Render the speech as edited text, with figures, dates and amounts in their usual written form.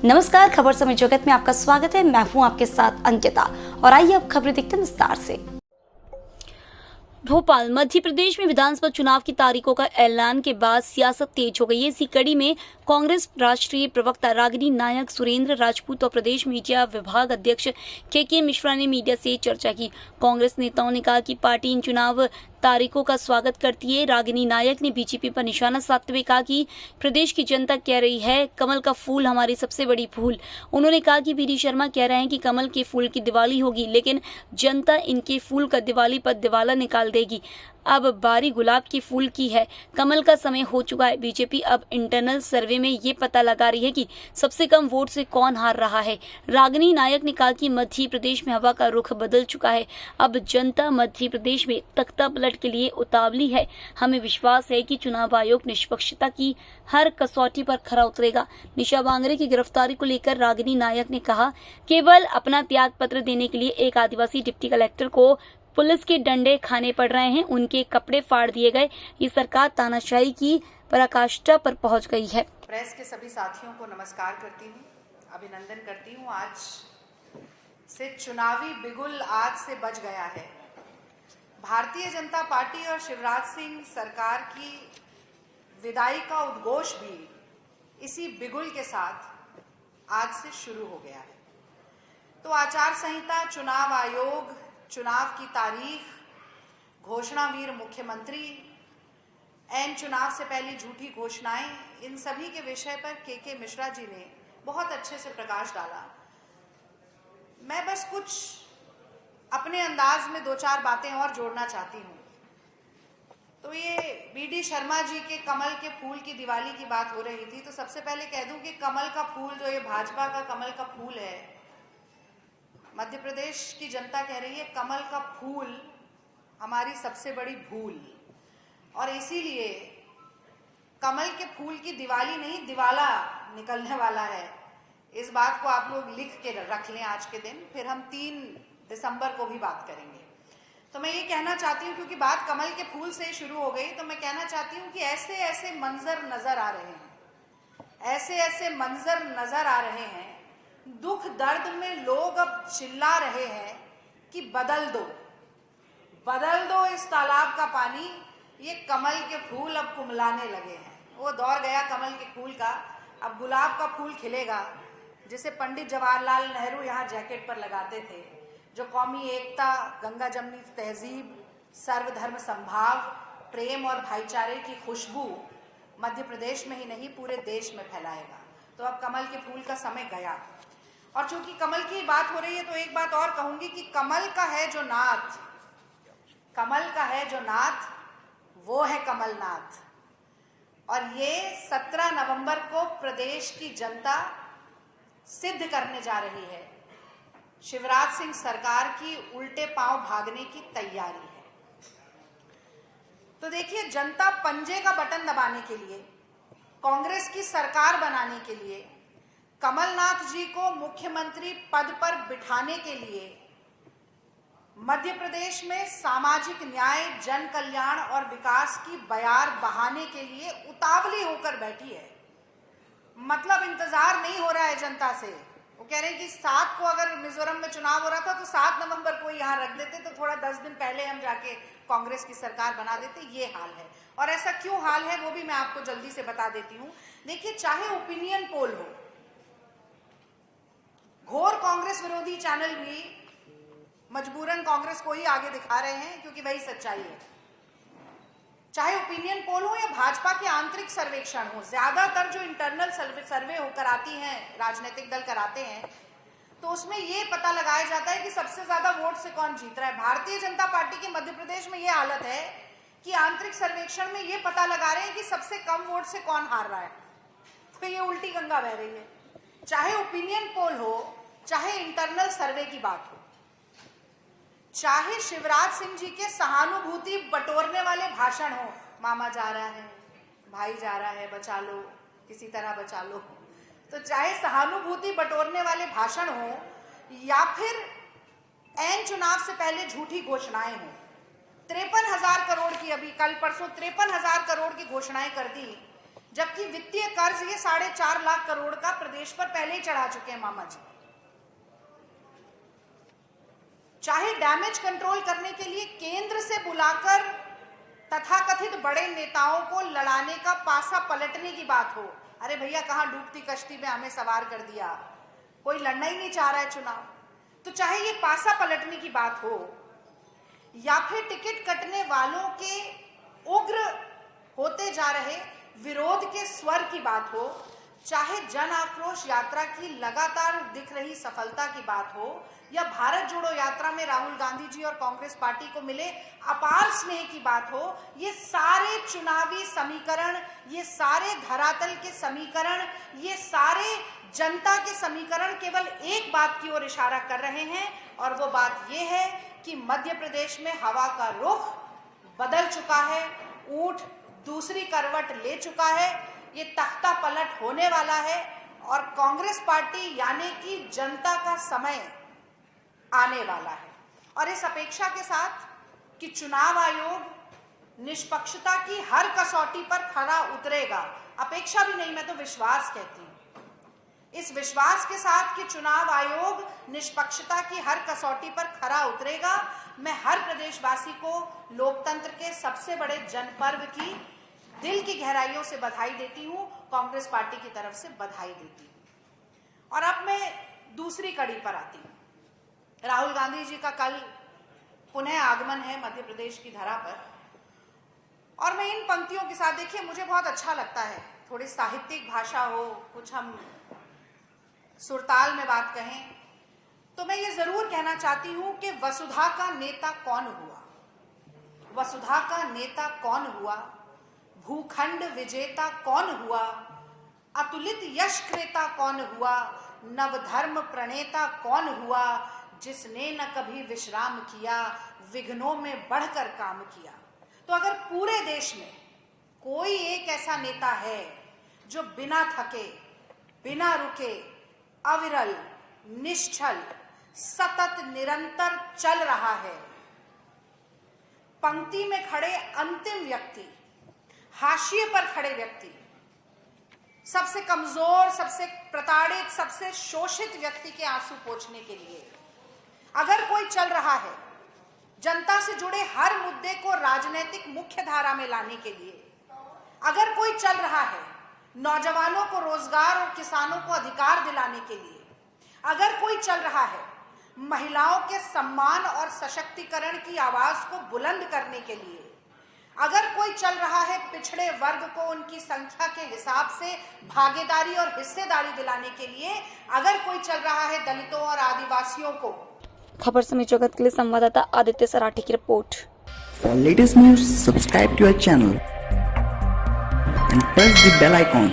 नमस्कार, खबर समय जगत में आपका स्वागत है। मैं हूं आपके साथ अंकिता और आइए अब खबरें देखते हैं विस्तार से। भोपाल मध्य प्रदेश में विधानसभा चुनाव की तारीखों का ऐलान के बाद सियासत तेज हो गई है। इसी कड़ी में कांग्रेस राष्ट्रीय प्रवक्ता रागिनी नायक, सुरेंद्र राजपूत और प्रदेश मीडिया विभाग अध्यक्ष के मिश्रा ने मीडिया से चर्चा की। कांग्रेस नेताओं ने कहा कि पार्टी इन चुनाव तारीखों का स्वागत करती है। रागिनी नायक ने बीजेपी पर निशाना साधते हुए कहा कि प्रदेश की जनता कह रही है कमल का फूल हमारी सबसे बड़ी भूल। उन्होंने कहा कि वी डी शर्मा कह रहे हैं कि कमल के फूल की दिवाली होगी, लेकिन जनता इनके फूल का दिवाली पर दिवाला निकाल देगी। अब बारी गुलाब के फूल की है। कमल का समय हो चुका है। बीजेपी अब इंटरनल सर्वे में ये पता लगा रही है कि सबसे कम वोट से कौन हार रहा है। रागिनी नायक ने कहा कि मध्य प्रदेश में हवा का रुख बदल चुका है। अब जनता मध्य प्रदेश में तख्ता पलट के लिए उतावली है। हमें विश्वास है कि चुनाव आयोग निष्पक्षता की हर कसौटी पर खरा उतरेगा। निशा बांगरे की गिरफ्तारी को लेकर रागिनी नायक ने कहा, केवल अपना त्याग पत्र देने के लिए एक आदिवासी डिप्टी कलेक्टर को पुलिस के डंडे खाने पड़ रहे हैं, उनके कपड़े फाड़ दिए गए। ये सरकार तानाशाही की पराकाष्ठा पर पहुंच गई है। प्रेस के सभी साथियों को नमस्कार करती हूँ, अभिनंदन करती हूँ। आज से चुनावी बिगुल आज से बज गया है। भारतीय जनता पार्टी और शिवराज सिंह सरकार की विदाई का उद्घोष भी इसी बिगुल के साथ आज से शुरू हो गया है। तो आचार संहिता, चुनाव आयोग, चुनाव की तारीख, घोषणावीर मुख्यमंत्री, एन चुनाव से पहले झूठी घोषणाएं, इन सभी के विषय पर के मिश्रा जी ने बहुत अच्छे से प्रकाश डाला। मैं बस कुछ अपने अंदाज में दो चार बातें और जोड़ना चाहती हूँ। तो ये वी डी शर्मा जी के कमल के फूल की दिवाली की बात हो रही थी, तो सबसे पहले कह दूं कि कमल का फूल, जो ये भाजपा का कमल का फूल है, मध्य प्रदेश की जनता कह रही है कमल का फूल हमारी सबसे बड़ी भूल। और इसीलिए कमल के फूल की दिवाली नहीं, दिवाला निकलने वाला है। इस बात को आप लोग लिख के रख लें आज के दिन, फिर हम 3 दिसंबर को भी बात करेंगे। तो मैं ये कहना चाहती हूँ, क्योंकि बात कमल के फूल से शुरू हो गई, तो मैं कहना चाहती हूँ कि ऐसे ऐसे मंजर नजर आ रहे हैं, ऐसे ऐसे मंजर नजर आ रहे हैं। दुख दर्द में लोग अब चिल्ला रहे हैं कि बदल दो, बदल दो इस तालाब का पानी। ये कमल के फूल अब कुमलाने लगे हैं। वो दौर गया कमल के फूल का, अब गुलाब का फूल खिलेगा, जिसे पंडित जवाहरलाल नेहरू यहाँ जैकेट पर लगाते थे। जो कौमी एकता, गंगा जमनी तहजीब, सर्वधर्म संभाव, प्रेम और भाईचारे की खुशबू मध्य प्रदेश में ही नहीं पूरे देश में फैलाएगा। तो अब कमल के फूल का समय गया। और चूंकि कमल की बात हो रही है, तो एक बात और कहूंगी कि कमल का है जो नाथ, कमल का है जो नाथ, वो है कमलनाथ। और ये 17 नवंबर को प्रदेश की जनता सिद्ध करने जा रही है। शिवराज सिंह सरकार की उल्टे पांव भागने की तैयारी है। तो देखिए, जनता पंजे का बटन दबाने के लिए, कांग्रेस की सरकार बनाने के लिए, कमलनाथ जी को मुख्यमंत्री पद पर बिठाने के लिए, मध्य प्रदेश में सामाजिक न्याय, जन कल्याण और विकास की बयार बहाने के लिए उतावली होकर बैठी है। मतलब इंतजार नहीं हो रहा है जनता से। वो कह रहे हैं कि 7 को अगर मिजोरम में चुनाव हो रहा था तो 7 नवंबर को यहाँ रख देते, तो थोड़ा 10 दिन पहले हम जाके कांग्रेस की सरकार बना देते। ये हाल है। और ऐसा क्यों हाल है वो भी मैं आपको जल्दी से बता देती हूँ। देखिए, चाहे ओपिनियन पोल हो, घोर कांग्रेस विरोधी चैनल भी मजबूरन कांग्रेस को ही आगे दिखा रहे हैं, क्योंकि वही सच्चाई है। चाहे ओपिनियन पोल हो या भाजपा के आंतरिक सर्वेक्षण हो, ज्यादातर जो इंटरनल सर्वे होकर आती हैं, राजनीतिक दल कराते हैं, तो उसमें यह पता लगाया जाता है कि सबसे ज्यादा वोट से कौन जीत रहा है। भारतीय जनता पार्टी की मध्य प्रदेश में यह हालत है कि आंतरिक सर्वेक्षण में यह पता लगा रहे हैं कि सबसे कम वोट से कौन हार रहा है। तो ये उल्टी गंगा बह रही है। चाहे ओपिनियन पोल हो, चाहे इंटरनल सर्वे की बात हो, चाहे शिवराज सिंह जी के सहानुभूति बटोरने वाले भाषण हो, मामा जा रहा है, भाई जा रहा है, बचा लो, किसी तरह बचा लो, तो चाहे सहानुभूति बटोरने वाले भाषण हो या फिर एन चुनाव से पहले झूठी घोषणाएं हो। 53,000 करोड़ की, अभी कल परसों 53,000 करोड़ की घोषणाएं कर दी, जबकि वित्तीय कर्ज ये 4.5 लाख करोड़ का प्रदेश पर पहले ही चढ़ा चुके हैं मामा जी। चाहे डैमेज कंट्रोल करने के लिए केंद्र से बुलाकर तथाकथित बड़े नेताओं को लड़ाने का पासा पलटने की बात हो, अरे भैया कहां डूबती कश्ती में हमें सवार कर दिया, कोई लड़ना ही नहीं चाह रहा है चुनाव। तो चाहे ये पासा पलटने की बात हो या फिर टिकट कटने वालों के उग्र होते जा रहे विरोध के स्वर की बात हो, चाहे जन आक्रोश यात्रा की लगातार दिख रही सफलता की बात हो, या भारत जोड़ो यात्रा में राहुल गांधी जी और कांग्रेस पार्टी को मिले अपार स्नेह की बात हो, ये सारे चुनावी समीकरण, ये सारे धरातल के समीकरण, ये सारे जनता के समीकरण केवल एक बात की ओर इशारा कर रहे हैं, और वो बात ये है कि मध्य प्रदेश में हवा का रुख बदल चुका है, ऊंट दूसरी करवट ले चुका है, ये तख्ता पलट होने वाला है और कांग्रेस पार्टी यानी कि जनता का समय आने वाला है। और इस अपेक्षा के साथ कि चुनाव आयोग निष्पक्षता की हर कसौटी पर खरा उतरेगा, अपेक्षा भी नहीं मैं तो विश्वास कहती हूँ, इस विश्वास के साथ कि चुनाव आयोग निष्पक्षता की हर कसौटी पर खरा उतरेगा, मैं हर प्रदेशवासी को लोकतंत्र के सबसे बड़े जनपर्व की दिल की गहराइयों से बधाई देती हूँ, कांग्रेस पार्टी की तरफ से बधाई देती हूँ। और अब मैं दूसरी कड़ी पर आती हूँ। राहुल गांधी जी का कल पुनः आगमन है मध्य प्रदेश की धरा पर, और मैं इन पंक्तियों के साथ, देखिए मुझे बहुत अच्छा लगता है, थोड़ी साहित्यिक भाषा हो, कुछ हम सुरताल में बात कहें, तो मैं ये जरूर कहना चाहती हूं कि वसुधा का नेता कौन हुआ, वसुधा का नेता कौन हुआ, भूखंड विजेता कौन हुआ, अतुलित यश क्रेता कौन हुआ, नवधर्म प्रणेता कौन हुआ, जिसने न कभी विश्राम किया, विघ्नों में बढ़कर काम किया। तो अगर पूरे देश में कोई एक ऐसा नेता है जो बिना थके, बिना रुके, अविरल, निश्चल, सतत निरंतर चल रहा है, पंक्ति में खड़े अंतिम व्यक्ति, हाशिए पर खड़े व्यक्ति, सबसे कमजोर, सबसे प्रताड़ित, सबसे शोषित व्यक्ति के आंसू पोंछने के लिए अगर कोई चल रहा है, जनता से जुड़े हर मुद्दे को राजनीतिक मुख्य धारा में लाने के लिए अगर कोई चल रहा है, नौजवानों को रोजगार और किसानों को अधिकार दिलाने के लिए अगर कोई चल रहा है, महिलाओं के सम्मान और सशक्तिकरण की आवाज को बुलंद करने के लिए अगर कोई चल रहा है, पिछड़े वर्ग को उनकी संख्या के हिसाब से भागीदारी और हिस्सेदारी दिलाने के लिए अगर कोई चल रहा है, दलितों और आदिवासियों को। खबर समय जगत के लिए संवाददाता आदित्य सराठी की report. For latest news, subscribe to our channel and press the bell icon.